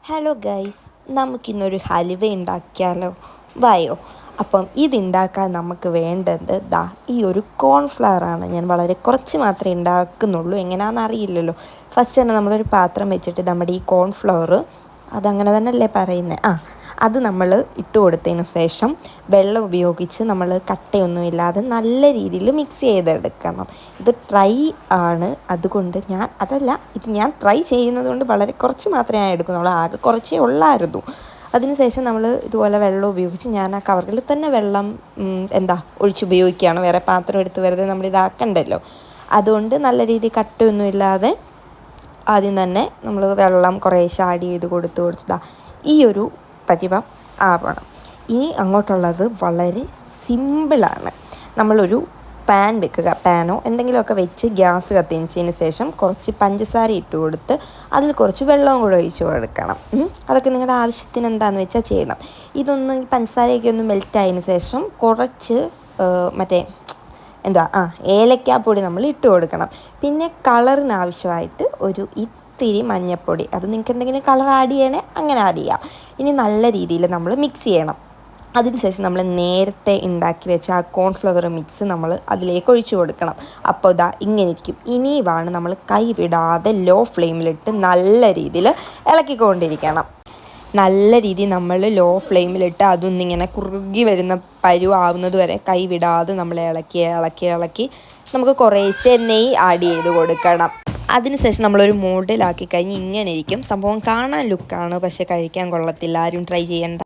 Hello guys, നമുക്കിന്നൊരു ഹലുവ ഉണ്ടാക്കിയാലോ? വായോ. അപ്പം ഇതുണ്ടാക്കാൻ നമുക്ക് വേണ്ടത് ഈ ഒരു കോൺഫ്ലവറാണ്. ഞാൻ വളരെ കുറച്ച് മാത്രമേ ഉണ്ടാക്കുന്നുള്ളൂ, എങ്ങനെയാണെന്ന് അറിയില്ലല്ലോ. ഫസ്റ്റ് തന്നെ നമ്മളൊരു പാത്രം വെച്ചിട്ട് നമ്മുടെ ഈ കോൺഫ്ലവർ, അതങ്ങനെ തന്നെ അല്ലേ പറയുന്നത്, അത് നമ്മൾ ഇട്ട് കൊടുത്തതിന് ശേഷം വെള്ളം ഉപയോഗിച്ച് നമ്മൾ കട്ടയൊന്നുമില്ലാതെ നല്ല രീതിയിൽ മിക്സ് ചെയ്തെടുക്കണം. ഇത് ട്രൈ ആണ്, അതുകൊണ്ട് ഞാൻ ട്രൈ ചെയ്യുന്നത് കൊണ്ട് വളരെ കുറച്ച് മാത്രമേ ഞാൻ എടുക്കുന്നുള്ളൂ, ആകെ കുറച്ചേ ഉള്ളായിരുന്നു. അതിനുശേഷം നമ്മൾ ഇതുപോലെ വെള്ളം ഉപയോഗിച്ച് ഞാൻ ആ കവറിൽ തന്നെ വെള്ളം ഒഴിച്ചുപയോഗിക്കുകയാണ്. വേറെ പാത്രം എടുത്ത് വെറുതെ നമ്മൾ ഇതാക്കണ്ടല്ലോ. അതുകൊണ്ട് നല്ല രീതിയിൽ കട്ടയൊന്നുമില്ലാതെ ആദ്യം തന്നെ നമ്മൾ വെള്ളം കുറേശ്ശെ ആഡ് ചെയ്ത് കൊടുത്ത് ഈ ഒരു പരുവം ആവണം. ഇനി അങ്ങോട്ടുള്ളത് വളരെ സിമ്പിളാണ്. നമ്മളൊരു പാൻ വെക്കുക, പാനോ എന്തെങ്കിലുമൊക്കെ വെച്ച് ഗ്യാസ് കത്തിച്ചതിന് ശേഷം കുറച്ച് പഞ്ചസാര ഇട്ട് കൊടുത്ത് അതിൽ കുറച്ച് വെള്ളവും കൂടെ ഒഴിച്ച് കൊടുക്കണം. അതൊക്കെ നിങ്ങളുടെ ആവശ്യത്തിന് എന്താണെന്ന് വെച്ചാൽ ചെയ്യണം. പഞ്ചസാരയൊക്കെ ഒന്ന് മെൽറ്റായതിന് ശേഷം കുറച്ച് ഏലക്കാപ്പൊടി നമ്മൾ ഇട്ട് കൊടുക്കണം. പിന്നെ കളറിന് ആവശ്യമായിട്ട് ഒരു ഇത്തിരി മഞ്ഞൾപ്പൊടി, അത് നിങ്ങൾക്ക് എന്തെങ്കിലും കളർ ആഡ് ചെയ്യണേ അങ്ങനെ ആഡ് ചെയ്യാം. ഇനി നല്ല രീതിയിൽ നമ്മൾ മിക്സ് ചെയ്യണം. അതിനുശേഷം നമ്മൾ നേരത്തെ ഉണ്ടാക്കി വെച്ച ആ കോൺഫ്ലവർ മിക്സ് നമ്മൾ അതിലേക്ക് ഒഴിച്ചു കൊടുക്കണം. അപ്പോൾ ഇങ്ങനെ ഇരിക്കും. ഇനിയുമാണ് നമ്മൾ കൈ വിടാതെ ലോ ഫ്ലെയിമിലിട്ട് നല്ല രീതിയിൽ ഇളക്കിക്കൊണ്ടിരിക്കണം. നല്ല രീതിയിൽ നമ്മൾ ലോ ഫ്ലെയിമിലിട്ട് അതൊന്നിങ്ങനെ കുറുകി വരുന്ന പരുവാവുന്നത് വരെ കൈ വിടാതെ നമ്മൾ ഇളക്കി നമുക്ക് കുറേശ്ശെ നെയ്യ് ആഡ് ചെയ്ത് കൊടുക്കണം. അതിനുശേഷം നമ്മളൊരു മോൾഡിലാക്കി കഴിഞ്ഞ് ഇങ്ങനെ ഇരിക്കും. സംഭവം കാണാൻ ലുക്കാണ്, പക്ഷേ കഴിക്കാൻ കൊള്ളത്തില്ല. ആരും ട്രൈ ചെയ്യണ്ട.